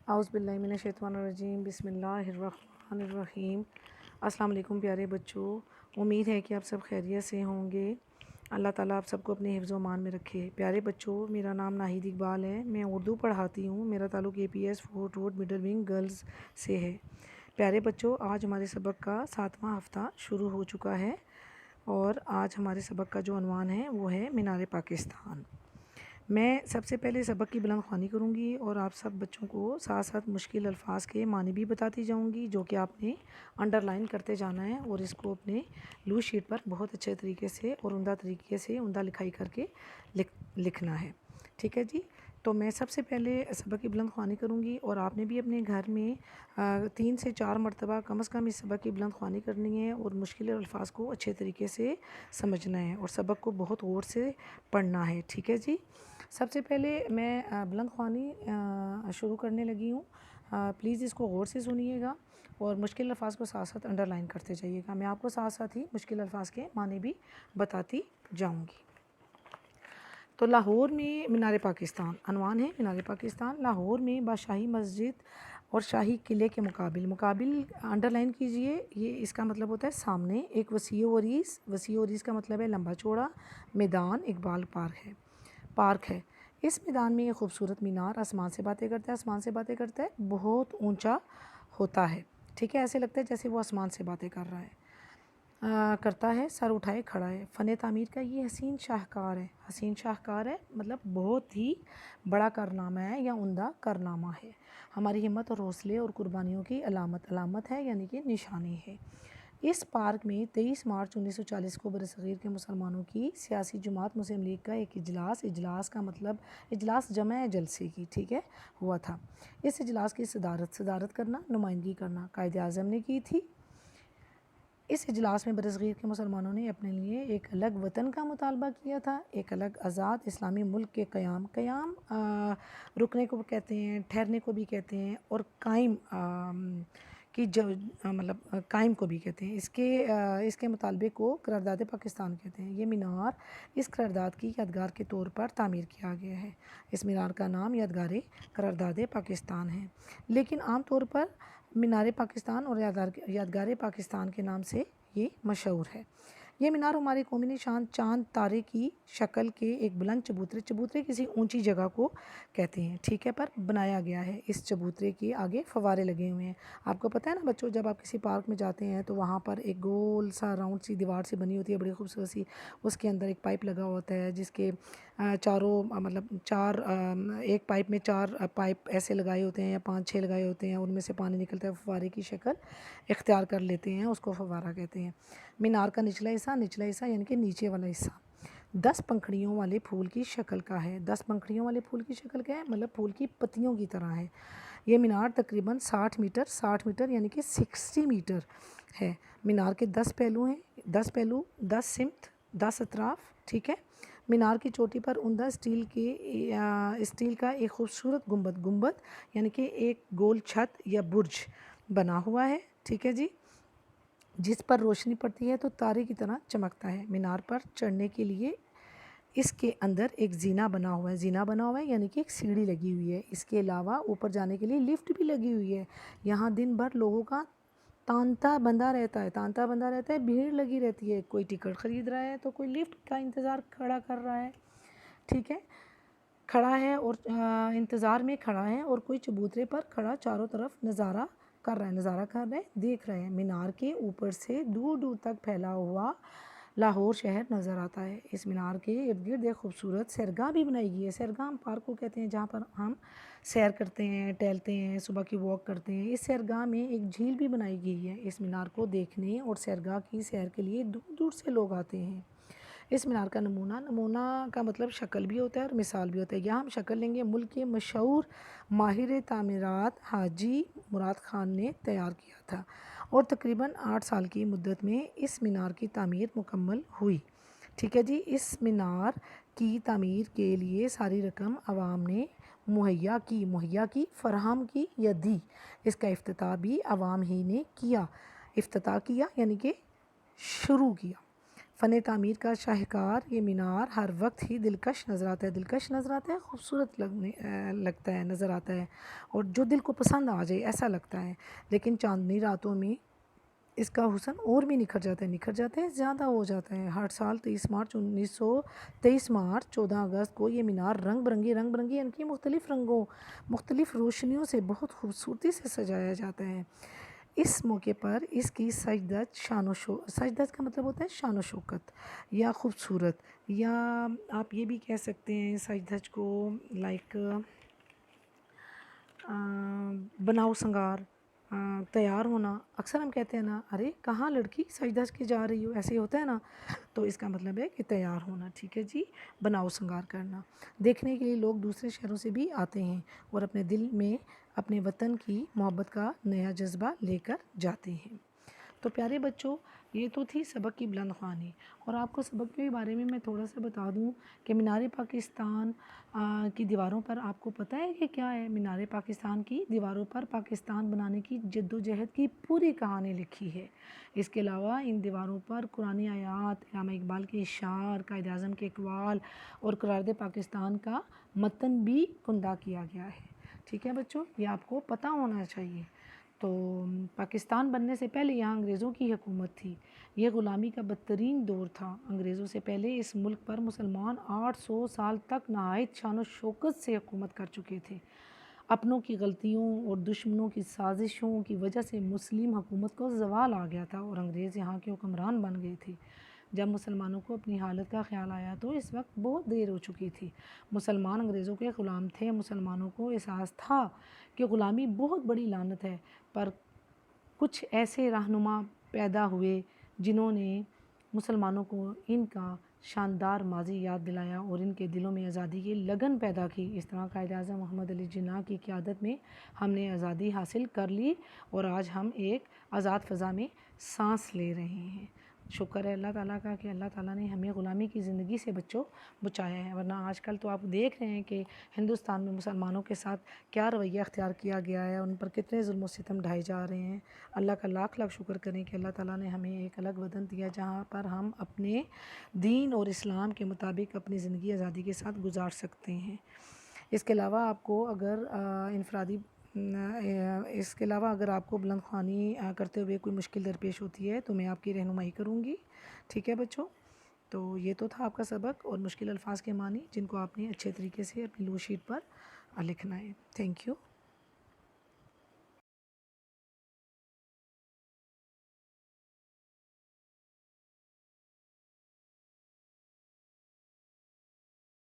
اعوذ باللہ من الشیطان الرجیم، بسم اللہ الرحمن الرحیم۔ السلام علیکم پیارے بچوں، امید ہے کہ آپ سب خیریت سے ہوں گے۔ اللہ تعالیٰ آپ سب کو اپنے حفظ و امان میں رکھے۔ پیارے بچوں، میرا نام ناہید اقبال ہے، میں اردو پڑھاتی ہوں۔ میرا تعلق APS fort road middle wing girls سے ہے۔ پیارے بچوں، آج ہمارے سبق کا 7واں ہفتہ شروع ہو چکا ہے اور آج ہمارے سبق کا جو عنوان ہے وہ ہے مینار پاکستان۔ میں سب سے پہلے سبق کی بلند خوانی کروں گی اور آپ سب بچوں کو ساتھ ساتھ مشکل الفاظ کے معنی بھی بتاتی جاؤں گی، جو کہ آپ نے انڈر لائن کرتے جانا ہے اور اس کو اپنے لوز شیٹ پر بہت اچھے طریقے سے اور عمدہ طریقے سے عمدہ لکھائی کر کے لکھنا ہے، ٹھیک ہے جی۔ تو میں سب سے پہلے سبق کی بلند خوانی کروں گی اور آپ نے بھی اپنے گھر میں 3 سے 4 مرتبہ کم از کم اس سبق کی بلند خوانی کرنی ہے اور مشکل الفاظ کو اچھے طریقے سے سمجھنا ہے اور سبق کو بہت غور سے پڑھنا ہے، ٹھیک ہے جی۔ سب سے پہلے میں بلند خوانی شروع کرنے لگی ہوں، پلیز اس کو غور سے سنیے گا اور مشکل الفاظ کو ساتھ ساتھ انڈر لائن کرتے جائیے گا۔ میں آپ کو ساتھ ساتھ ہی مشکل الفاظ کے معنی بھی بتاتی جاؤں گی۔ تو لاہور میں مینار پاکستان، عنوان ہے مینار پاکستان۔ لاہور میں بادشاہی مسجد اور شاہی قلعے کے مقابل انڈر لائن کیجئے، یہ اس کا مطلب ہوتا ہے سامنے ایک وسیع و عریض کا مطلب ہے لمبا چوڑا میدان، اقبال پارک ہے۔ اس میدان میں ایک خوبصورت مینار آسمان سے باتیں کرتا ہے، بہت اونچا ہوتا ہے، ٹھیک ہے، ایسے لگتا ہے جیسے وہ آسمان سے باتیں کرتا ہے، سر اٹھائے کھڑا ہے۔ فن تعمیر کا یہ حسین شاہکار ہے مطلب بہت ہی بڑا کارنامہ ہے یا عمدہ کارنامہ ہے، ہماری ہمت اور حوصلے اور قربانیوں کی علامت ہے، یعنی کہ نشانی ہے۔ اس پارک میں 23 مارچ 1940 کو برصغیر کے مسلمانوں کی سیاسی جماعت مسلم لیگ کا ایک اجلاس کا مطلب اجلاس جمع ہے جلسے کی، ٹھیک ہے، ہوا تھا۔ اس اجلاس کی صدارت کرنا، نمائندگی کرنا قائد اعظم نے کی تھی۔ اس اجلاس میں برصغیر کے مسلمانوں نے اپنے لیے ایک الگ وطن کا مطالبہ کیا تھا، ایک الگ آزاد اسلامی ملک کے قیام رکنے کو کہتے ہیں، ٹھہرنے کو بھی کہتے ہیں اور قائم قائم کو بھی کہتے ہیں۔ اس کے مطالبے کو قرارداد پاکستان کہتے ہیں۔ یہ مینار اس قرارداد کی یادگار کے طور پر تعمیر کیا گیا ہے۔ اس مینار کا نام قرارداد پاکستان ہے، لیکن عام طور پر مینار پاکستان اور یادگار پاکستان کے نام سے یہ مشہور ہے۔ یہ مینار ہماری قومی نشان چاند تارے کی شکل کے ایک بلند چبوترے کسی اونچی جگہ کو کہتے ہیں، ٹھیک ہے، پر بنایا گیا ہے۔ اس چبوترے کے آگے فوارے لگے ہوئے ہیں۔ آپ کو پتہ ہے نا بچوں، جب آپ کسی پارک میں جاتے ہیں تو وہاں پر ایک گول سا راؤنڈ سی دیوار سی بنی ہوتی ہے، بڑی خوبصورت سی، اس کے اندر ایک پائپ لگا ہوتا ہے جس کے ایک پائپ میں 4 پائپ ایسے لگائے ہوتے ہیں یا 5-6 لگائے ہوتے ہیں، ان میں سے پانی نکلتا ہے، فوارے کی شکل اختیار کر لیتے ہیں، اس کو فوارہ کہتے ہیں۔ مینار کا نچلا حصہ یعنی کہ نیچے والا حصہ 10 پنکھڑیوں والے پھول کی شکل کا ہے۔ 10 پنکھڑیوں والے پھول کی شکل کا ہے مطلب پھول کی پتیوں کی طرح ہے۔ یہ مینار تقریباً 60 میٹر یعنی کہ 60 میٹر ہے۔ مینار کے 10 پہلو ہیں، 10 سمت، 10 اطراف، ٹھیک ہے۔ مینار کی چوٹی پر عمدہ اسٹیل کا ایک خوبصورت گنبد یعنی کہ ایک گول چھت یا برج بنا ہوا ہے، ٹھیک ہے جی، جس پر روشنی پڑتی ہے تو تارے کی طرح چمکتا ہے۔ مینار پر چڑھنے کے لیے اس کے اندر ایک زینہ بنا ہوا ہے یعنی کہ ایک سیڑھی لگی ہوئی ہے۔ اس کے علاوہ اوپر جانے کے لیے لفٹ بھی لگی ہوئی ہے۔ یہاں دن بھر لوگوں کا تانتا بندھا رہتا ہے، بھیڑ لگی رہتی ہے، کوئی ٹکٹ خرید رہا ہے تو کوئی لفٹ کا انتظار کھڑا کر رہا ہے، ٹھیک ہے، کھڑا ہے اور انتظار میں کھڑا ہے، اور کوئی چبوترے پر کھڑا چاروں طرف نظارہ کر رہا ہے، دیکھ رہے ہیں۔ مینار کے اوپر سے دور دور تک پھیلا ہوا لاہور شہر نظر آتا ہے۔ اس مینار کے ارد گرد ایک خوبصورت سیرگاہ بھی بنائی گئی ہے۔ سیرگاہ ہم پارک کو کہتے ہیں جہاں پر ہم سیر کرتے ہیں، ٹہلتے ہیں، صبح کی واک کرتے ہیں۔ اس سیرگاہ میں ایک جھیل بھی بنائی گئی ہے۔ اس مینار کو دیکھنے اور سیرگاہ کی سیر کے لیے دور دور سے لوگ آتے ہیں۔ اس مینار کا نمونہ کا مطلب شکل بھی ہوتا ہے اور مثال بھی ہوتا ہے۔ یہاں ہم شکل لیں گے، ملک کے مشہور ماہر تعمیرات حاجی مراد خان نے تیار کیا تھا اور تقریباً 8 سال کی مدت میں اس مینار کی تعمیر مکمل ہوئی، ٹھیک ہے جی۔ اس مینار کی تعمیر کے لیے ساری رقم عوام نے مہیا کی، فراہم کی یا دی۔ اس کا افتتاح بھی عوام ہی نے کیا، یعنی کہ شروع کیا۔ فن تعمیر کا شاہکار یہ مینار ہر وقت ہی دلکش نظر آتا ہے، دلکش نظر آتا ہے، خوبصورت لگتا ہے، نظر آتا ہے، اور جو دل کو پسند آ جائے ایسا لگتا ہے۔ لیکن چاندنی راتوں میں اس کا حسن اور بھی نکھر جاتا ہے، زیادہ ہو جاتا ہے۔ ہر سال 23 مارچ 14 اگست کو یہ مینار رنگ برنگی یعنی کہ مختلف روشنیوں سے بہت خوبصورتی سے سجایا جاتا ہے۔ اس موقع پر اس کی سجدت کا مطلب ہوتا ہے شان و شوکت یا خوبصورت، یا آپ یہ بھی کہہ سکتے ہیں سجدت کو لائک بناؤ سنگار، تیار ہونا۔ اکثر ہم کہتے ہیں نا، ارے کہاں لڑکی سجدت کے جا رہی ہو، ایسے ہی ہوتا ہے نا، تو اس کا مطلب ہے کہ تیار ہونا، ٹھیک ہے جی، بناؤ سنگار کرنا۔ دیکھنے کے لیے لوگ دوسرے شہروں سے بھی آتے ہیں اور اپنے دل میں اپنے وطن کی محبت کا نیا جذبہ لے کر جاتے ہیں۔ تو پیارے بچوں، یہ تو تھی سبق کی بلند خوانی، اور آپ کو سبق کے بارے میں تھوڑا سا بتا دوں کہ مینار پاکستان کی دیواروں پر آپ کو پتہ ہے کہ کیا ہے؟ مینار پاکستان کی دیواروں پر پاکستان بنانے کی جد و جہد کی پوری کہانی لکھی ہے۔ اس کے علاوہ ان دیواروں پر قرآنی آیات، علامہ اقبال کے اشعار، قائد اعظم کے اقوال اور قرارداد پاکستان کا متن بھی کندہ کیا گیا ہے۔ ٹھیک ہے بچوں، یہ آپ کو پتہ ہونا چاہیے۔ تو پاکستان بننے سے پہلے یہاں انگریزوں کی حکومت تھی، یہ غلامی کا بدترین دور تھا۔ انگریزوں سے پہلے اس ملک پر مسلمان 800 سال تک نہایت شان و شوکت سے حکومت کر چکے تھے۔ اپنوں کی غلطیوں اور دشمنوں کی سازشوں کی وجہ سے مسلم حکومت کو زوال آ گیا تھا اور انگریز یہاں کے حکمران بن گئے تھے۔ جب مسلمانوں کو اپنی حالت کا خیال آیا تو اس وقت بہت دیر ہو چکی تھی۔ مسلمان انگریزوں کے غلام تھے۔ مسلمانوں کو احساس تھا کہ غلامی بہت بڑی لعنت ہے، پر کچھ ایسے رہنما پیدا ہوئے جنہوں نے مسلمانوں کو ان کا شاندار ماضی یاد دلایا اور ان کے دلوں میں آزادی کی لگن پیدا کی۔ اس طرح قائد اعظم محمد علی جناح کی قیادت میں ہم نے آزادی حاصل کر لی اور آج ہم ایک آزاد فضا میں سانس لے رہے ہیں۔ شکر ہے اللہ تعالیٰ کا کہ اللہ تعالیٰ نے ہمیں غلامی کی زندگی سے بچایا ہے، ورنہ آج کل تو آپ دیکھ رہے ہیں کہ ہندوستان میں مسلمانوں کے ساتھ کیا رویہ اختیار کیا گیا ہے، ان پر کتنے ظلم و ستم ڈھائے جا رہے ہیں۔ اللہ کا لاکھ لاکھ شکر کریں کہ اللہ تعالیٰ نے ہمیں ایک الگ وطن دیا جہاں پر ہم اپنے دین اور اسلام کے مطابق اپنی زندگی آزادی کے ساتھ گزار سکتے ہیں۔ اس کے علاوہ آپ کو اگر آپ کو بلند خوانی کرتے ہوئے کوئی مشکل درپیش ہوتی ہے تو میں آپ کی رہنمائی کروں گی، ٹھیک ہے بچوں؟ تو یہ تو تھا آپ کا سبق اور مشکل الفاظ کے معنی، جن کو آپ نے اچھے طریقے سے اپنی لو شیٹ پر لکھنا ہے۔ Thank you.